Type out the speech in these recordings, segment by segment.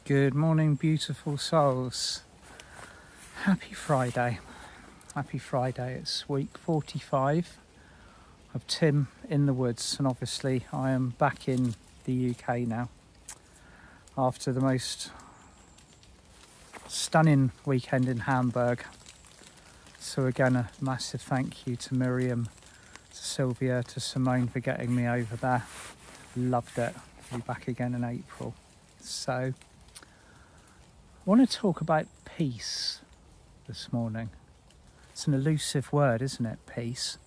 Good morning, beautiful souls. Happy Friday. Happy Friday. It's week 45 of Tim in the Woods, and obviously I am back in the UK now after the most stunning weekend in Hamburg. So again, a massive thank you to Miriam, to Sylvia, to Simone for getting me over there. Loved it. I'll be back again in April. So I want to talk about peace this morning. It's an elusive word, isn't it? Peace.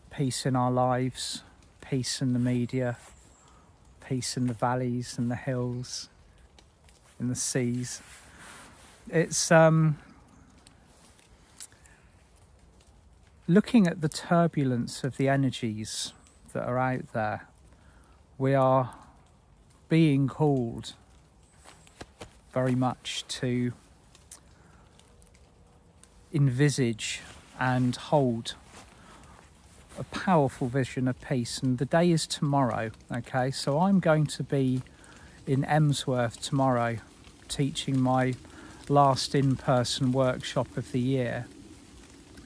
Peace in our lives, peace in the media, peace in the valleys and the hills, in the seas. It's looking at the turbulence of the energies that are out there. We are being called very much to envisage and hold a powerful vision of peace, and the day is tomorrow. Okay, so I'm going to be in Emsworth tomorrow teaching my last in-person workshop of the year.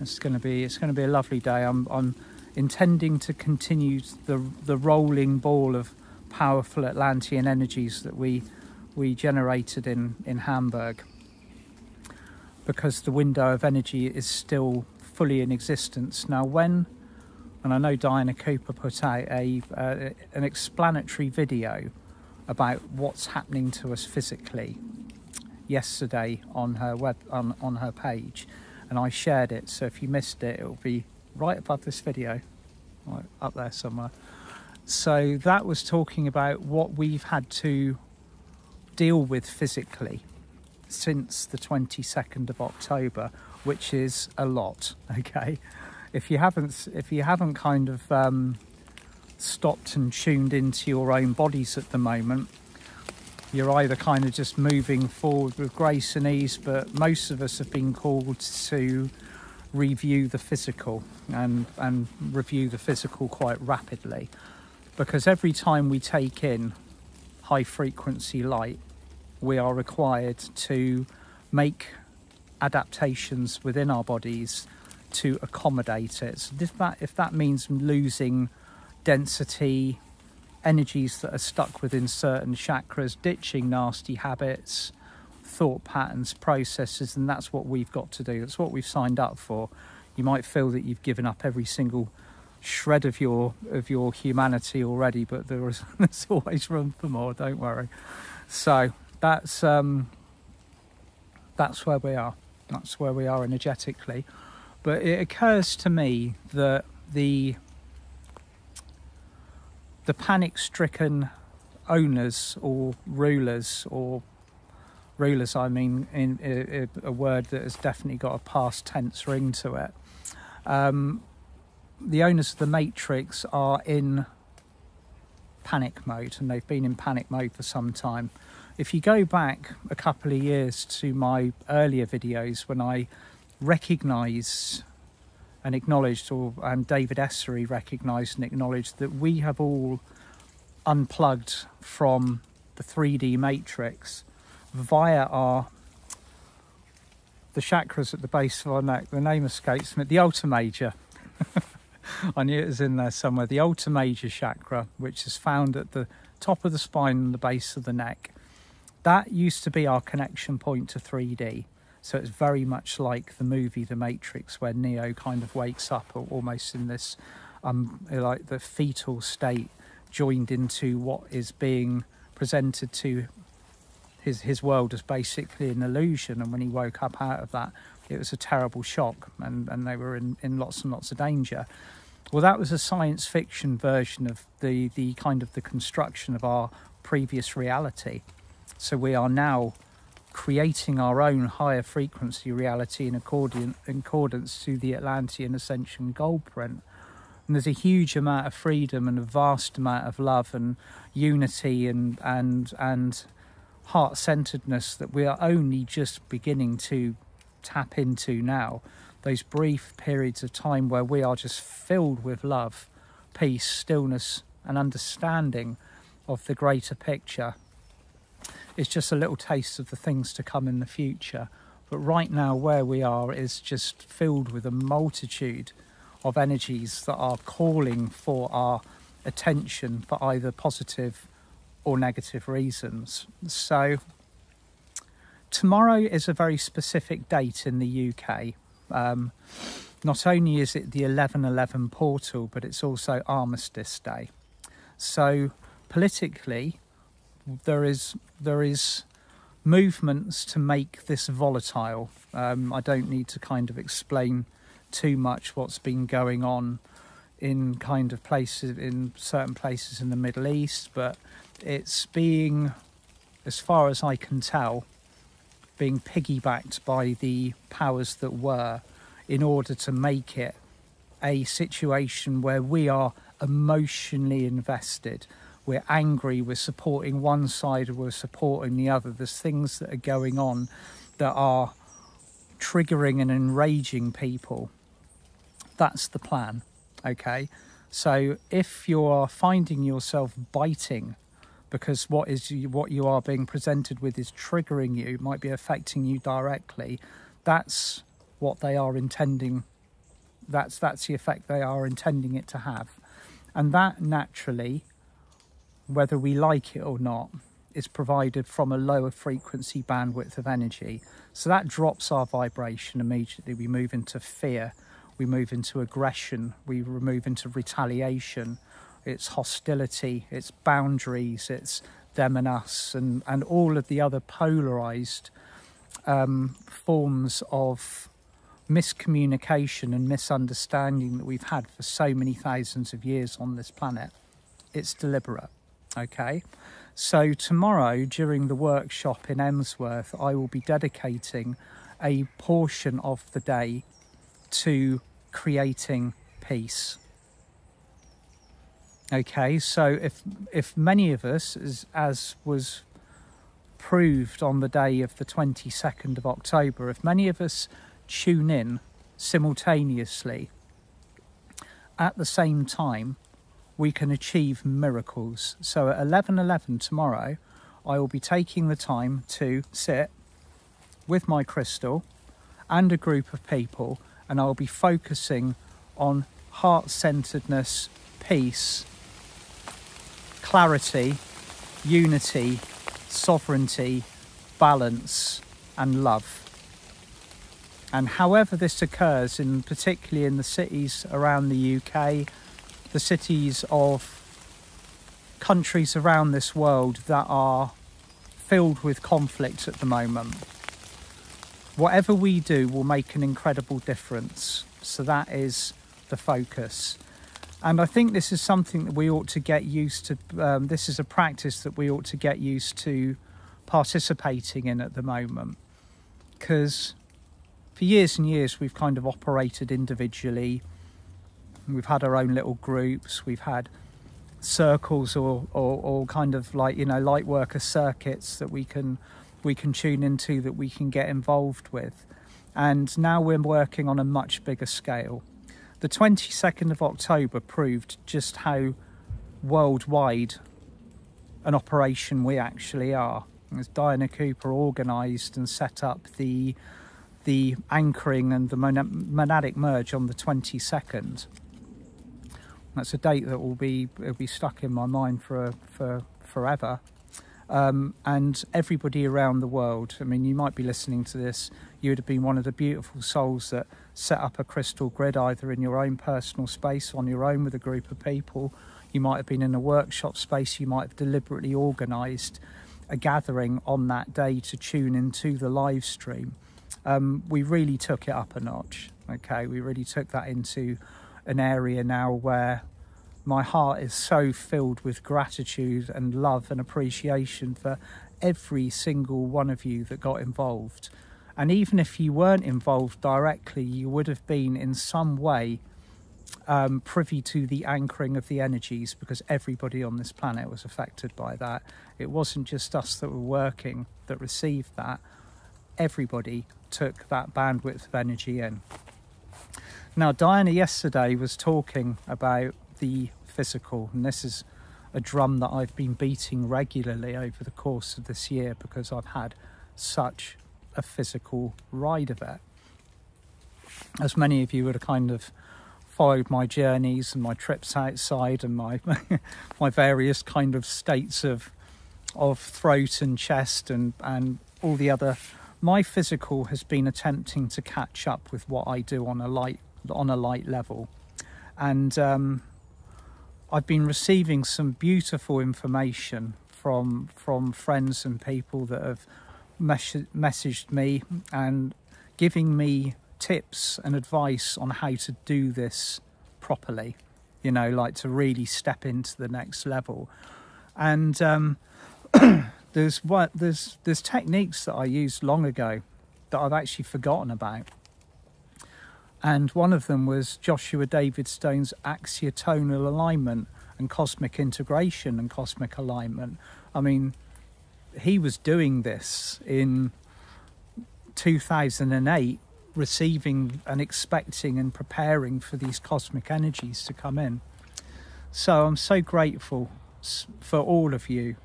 It's going to be a lovely day. I'm intending to continue the rolling ball of powerful Atlantean energies that we generated in Hamburg, because the window of energy is still fully in existence. Now and I know Diana Cooper put out an explanatory video about what's happening to us physically yesterday on her on her page, and I shared it, so if you missed it, it'll be right above this video, right up there somewhere. So that was talking about what we've had to deal with physically since the 22nd of October, which is a lot. Okay, if you haven't kind of stopped and tuned into your own bodies at the moment, you're either kind of just moving forward with grace and ease, but most of us have been called to review the physical and review the physical quite rapidly, because every time we take in high frequency light, we are required to make adaptations within our bodies to accommodate it. So if that means losing density, energies that are stuck within certain chakras, ditching nasty habits, thought patterns, processes, and that's what we've got to do. That's what we've signed up for. You might feel that you've given up every single shred of your humanity already, but there's always room for more, don't worry. So that's where we are. That's where we are energetically. But it occurs to me that the panic-stricken owners or rulers, I mean, in a word that has definitely got a past tense ring to it, the owners of the Matrix are in panic mode, and they've been in panic mode for some time. If you go back a couple of years to my earlier videos when I recognised and acknowledged, and David Essery recognised and acknowledged, that we have all unplugged from the 3D matrix via the chakras at the base of our neck. The name escapes me. The Ultra Major. I knew it was in there somewhere. The Ultra Major chakra, which is found at the top of the spine and the base of the neck. That used to be our connection point to 3D. So it's very much like the movie The Matrix, where Neo kind of wakes up almost in this like the fetal state, joined into what is being presented to his world as basically an illusion. And when he woke up out of that, it was a terrible shock, and they were in lots and lots of danger. Well, that was a science fiction version of the kind of the construction of our previous reality. So we are now creating our own higher frequency reality in accordance to the Atlantean Ascension gold print. And there's a huge amount of freedom and a vast amount of love and unity and heart-centeredness that we are only just beginning to tap into now. Those brief periods of time where we are just filled with love, peace, stillness and understanding of the greater picture. it's just a little taste of the things to come in the future. But right now, where we are is just filled with a multitude of energies that are calling for our attention for either positive or negative reasons. So tomorrow is a very specific date in the UK. Not only is it the 11/11 portal, but it's also Armistice Day. So politically, there is movements to make this volatile. I don't need to kind of explain too much what's been going on in kind of places, in certain places in the Middle East, but it's being, as far as I can tell, being piggybacked by the powers that were in order to make it a situation where we are emotionally invested. We're angry, we're supporting one side, we're supporting the other. There's things that are going on that are triggering and enraging people. That's the plan, okay? So if you are finding yourself biting because what you are being presented with is triggering you, might be affecting you directly, that's what they are intending. That's the effect they are intending it to have. And that naturally, whether we like it or not, is provided from a lower frequency bandwidth of energy. So that drops our vibration immediately. We move into fear, we move into aggression, we move into retaliation. It's hostility, it's boundaries, it's them and us, and all of the other polarized forms of miscommunication and misunderstanding that we've had for so many thousands of years on this planet. It's deliberate, okay? So tomorrow, during the workshop in Emsworth, I will be dedicating a portion of the day to creating peace. Okay, so if many of us, as was proved on the day of the 22nd of October, if many of us tune in simultaneously at the same time, we can achieve miracles. So at 11:11 tomorrow, I will be taking the time to sit with my crystal and a group of people, and I'll be focusing on heart-centeredness, peace, clarity, unity, sovereignty, balance, and love. And however this occurs, particularly in the cities around the UK, the cities of countries around this world that are filled with conflict at the moment, whatever we do will make an incredible difference. So that is the focus. And I think this is something that we ought to get used to. This is a practice that we ought to get used to participating in at the moment. Because for years and years, we've kind of operated individually. We've had our own little groups. We've had circles or kind of like, light worker circuits that we can tune into, that we can get involved with. And now we're working on a much bigger scale. The 22nd of October proved just how worldwide an operation we actually are. As Diana Cooper organised and set up the anchoring and the monadic merge on the 22nd. That's a date that will be stuck in my mind for forever. And everybody around the world, I mean, you might be listening to this, you would have been one of the beautiful souls that set up a crystal grid either in your own personal space, on your own with a group of people. You might have been in a workshop space, you might have deliberately organised a gathering on that day to tune into the live stream. We really took it up a notch, okay? We really took that into an area now where my heart is so filled with gratitude and love and appreciation for every single one of you that got involved. And even if you weren't involved directly, you would have been in some way privy to the anchoring of the energies, because everybody on this planet was affected by that. It wasn't just us that were working that received that. Everybody took that bandwidth of energy in. Now, Diana yesterday was talking about the physical, and this is a drum that I've been beating regularly over the course of this year, because I've had such a physical ride of it. As many of you would have kind of followed my journeys and my trips outside and my my various kind of states of throat and chest and all the other, my physical has been attempting to catch up with what I do on a light level. And I've been receiving some beautiful information from friends and people that have messaged me and giving me tips and advice on how to do this properly, you know, like to really step into the next level. And there's techniques that I used long ago that I've actually forgotten about. And one of them was Joshua David Stone's axiotonal alignment and cosmic integration and cosmic alignment. I mean, he was doing this in 2008, receiving and expecting and preparing for these cosmic energies to come in. So I'm so grateful for all of you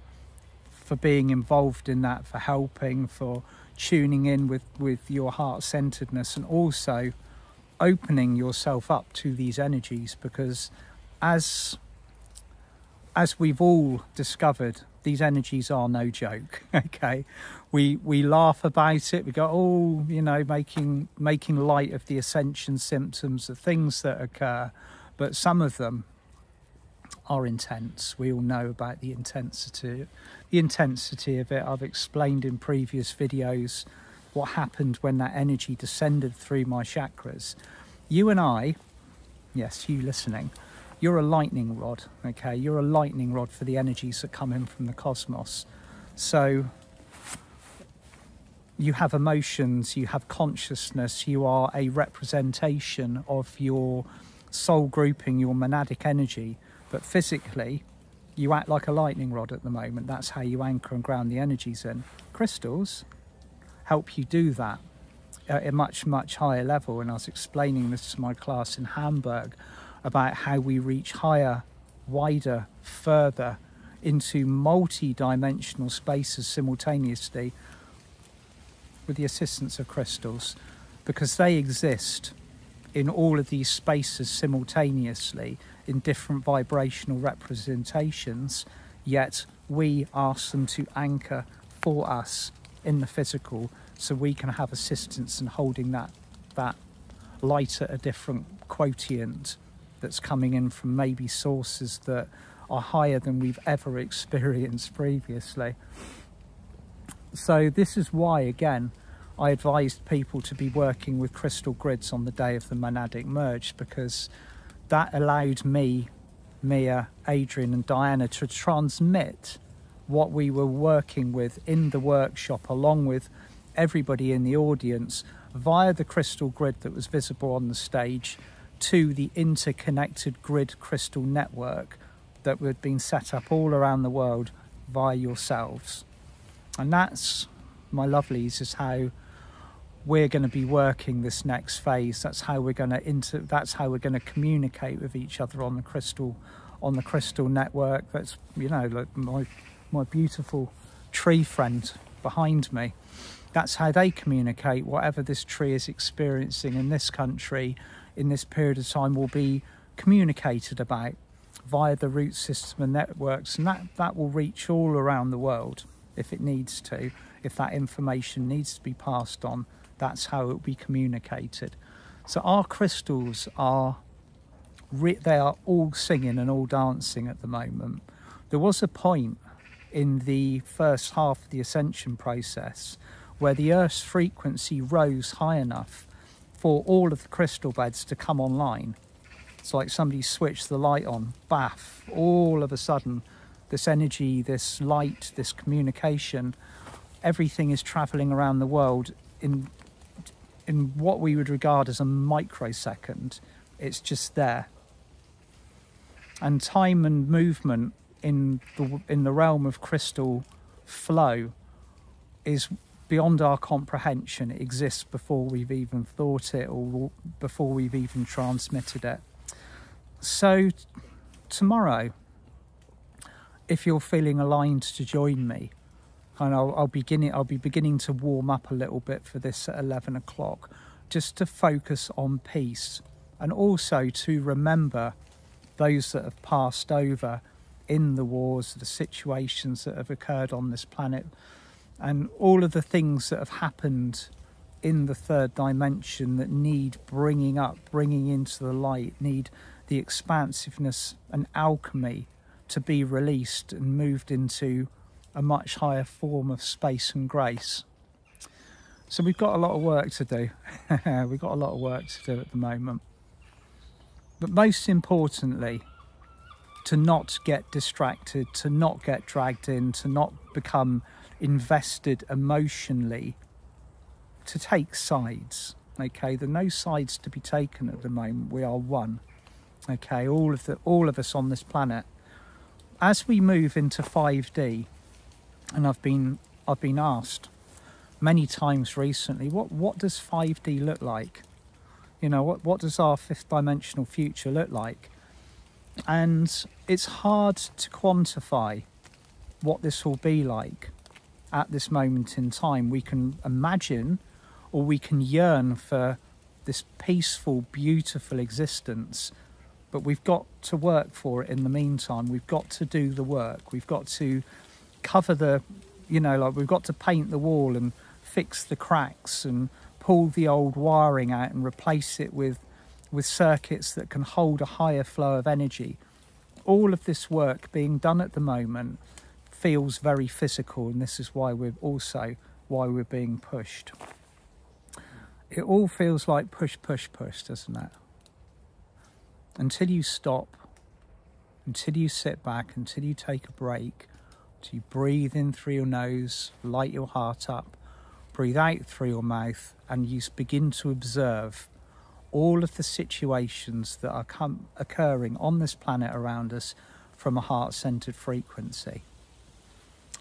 for being involved in that, for helping, for tuning in with your heart-centeredness, and also opening yourself up to these energies, because as we've all discovered, these energies are no joke. Okay, we laugh about it, we go, oh, you know, making light of the ascension symptoms, the things that occur, but some of them are intense. We all know about the intensity of it. I've explained in previous videos what happened when that energy descended through my chakras. You and I, yes, you listening, you're a lightning rod, okay? You're a lightning rod for the energies that come in from the cosmos. So you have emotions, you have consciousness, you are a representation of your soul grouping, your monadic energy, but physically you act like a lightning rod at the moment. That's how you anchor and ground the energies in. Crystals help you do that at a much, much higher level. And I was explaining this to my class in Hamburg about how we reach higher, wider, further into multi-dimensional spaces simultaneously with the assistance of crystals, because they exist in all of these spaces simultaneously in different vibrational representations, yet we ask them to anchor for us in the physical, so we can have assistance in holding that light at a different quotient that's coming in from maybe sources that are higher than we've ever experienced previously. So this is why, again, I advised people to be working with crystal grids on the day of the monadic merge, because that allowed me, Mia, Adrian and Diana to transmit what we were working with in the workshop, along with everybody in the audience, via the crystal grid that was visible on the stage, to the interconnected grid crystal network that had been set up all around the world via yourselves. And that's, my lovelies, is how we're going to be working this next phase. That's how we're going to communicate with each other on the crystal network. That's, you know, like my beautiful tree friend behind me. That's how they communicate. Whatever this tree is experiencing in this country in this period of time will be communicated about via the root system and networks, and that will reach all around the world if it needs to. If that information needs to be passed on, that's how it will be communicated. So our crystals they are all singing and all dancing at the moment. There was a point in the first half of the ascension process where the Earth's frequency rose high enough for all of the crystal beds to come online. It's like somebody switched the light on, baff, all of a sudden this energy, this light, this communication, everything is traveling around the world in what we would regard as a microsecond. It's just there. And time and movement in the realm of crystal flow is beyond our comprehension. It exists before we've even thought it or before we've even transmitted it. So tomorrow if you're feeling aligned to join me, and I'll be beginning to warm up a little bit for this at 11 o'clock, just to focus on peace, and also to remember those that have passed over in the wars, the situations that have occurred on this planet, and all of the things that have happened in the third dimension that need bringing up, bringing into the light, need the expansiveness and alchemy to be released and moved into a much higher form of space and grace. So we've got a lot of work to do. We've got a lot of work to do at the moment. But most importantly, to not get distracted, to not get dragged in, to not become invested emotionally, to take sides. Okay, there are no sides to be taken at the moment. We are one. Okay, all of us on this planet. As we move into 5D, and I've been asked many times recently, what does 5D look like? You know, what does our fifth dimensional future look like? And it's hard to quantify what this will be like at this moment in time. We can imagine, or we can yearn for this peaceful, beautiful existence, but we've got to work for it in the meantime. We've got to do the work. We've got to cover the, we've got to paint the wall and fix the cracks and pull the old wiring out and replace it with circuits that can hold a higher flow of energy. All of this work being done at the moment feels very physical, and this is why we're being pushed. It all feels like push, doesn't it? Until you stop, until you sit back, until you take a break, until you breathe in through your nose, light your heart up, breathe out through your mouth, and you begin to observe all of the situations that are occurring on this planet around us from a heart-centered frequency.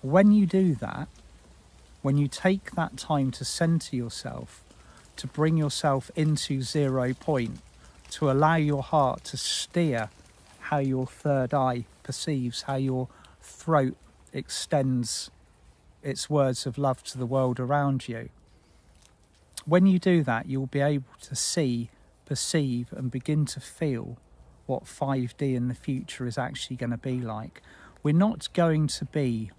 When you do that, when you take that time to center yourself, to bring yourself into 0 point, to allow your heart to steer how your third eye perceives, how your throat extends its words of love to the world around you. When you do that, you'll be able to see, perceive, and begin to feel what 5D in the future is actually going to be like. We're not going to be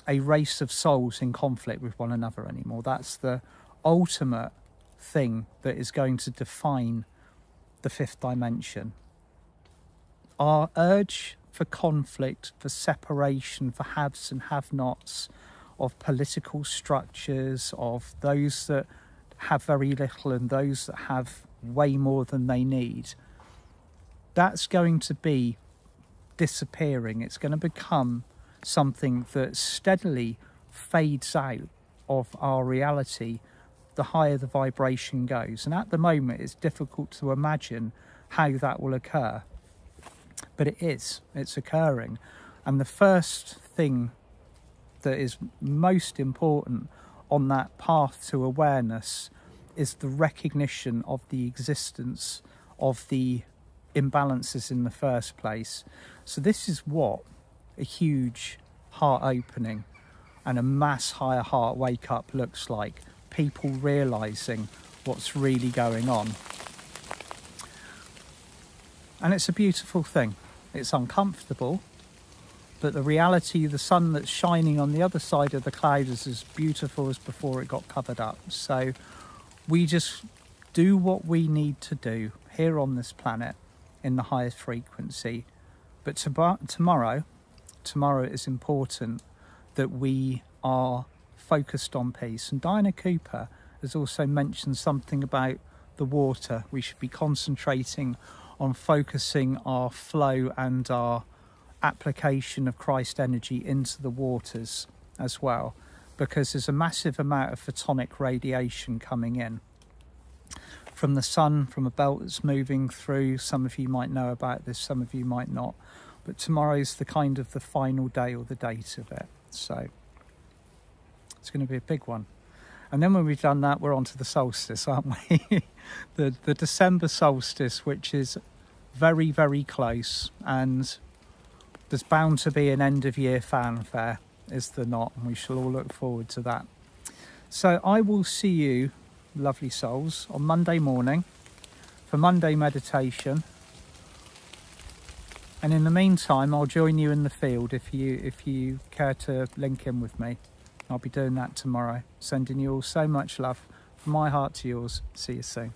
a race of souls in conflict with one another anymore. That's the ultimate thing that is going to define the fifth dimension. Our urge for conflict, for separation, for haves and have-nots, of political structures, of those that have very little and those that have way more than they need, that's going to be disappearing. It's going to become something that steadily fades out of our reality the higher the vibration goes. And at the moment, it's difficult to imagine how that will occur. But it's occurring. And the first thing that is most important on that path to awareness is the recognition of the existence of the imbalances in the first place. So this is what a huge heart opening and a mass higher heart wake up looks like. People realizing what's really going on. And it's a beautiful thing. It's uncomfortable, but the reality, the sun that's shining on the other side of the cloud is as beautiful as before it got covered up. So we just do what we need to do here on this planet in the highest frequency. But tomorrow it is important that we are focused on peace. And Diana Cooper has also mentioned something about the water. We should be concentrating on focusing our flow and our application of Christ energy into the waters as well, because there's a massive amount of photonic radiation coming in from the sun, from a belt that's moving through. Some of you might know about this, some of you might not, but tomorrow's the kind of the final day or the date of it. So it's going to be a big one. And then when we've done that, we're on to the solstice, aren't we? the December solstice, which is very, very close. And there's bound to be an end of year fanfare, is there not? And we shall all look forward to that. So I will see you, lovely souls, on Monday morning for Monday meditation. And in the meantime, I'll join you in the field if you care to link in with me. I'll be doing that tomorrow. Sending you all so much love from my heart to yours. See you soon.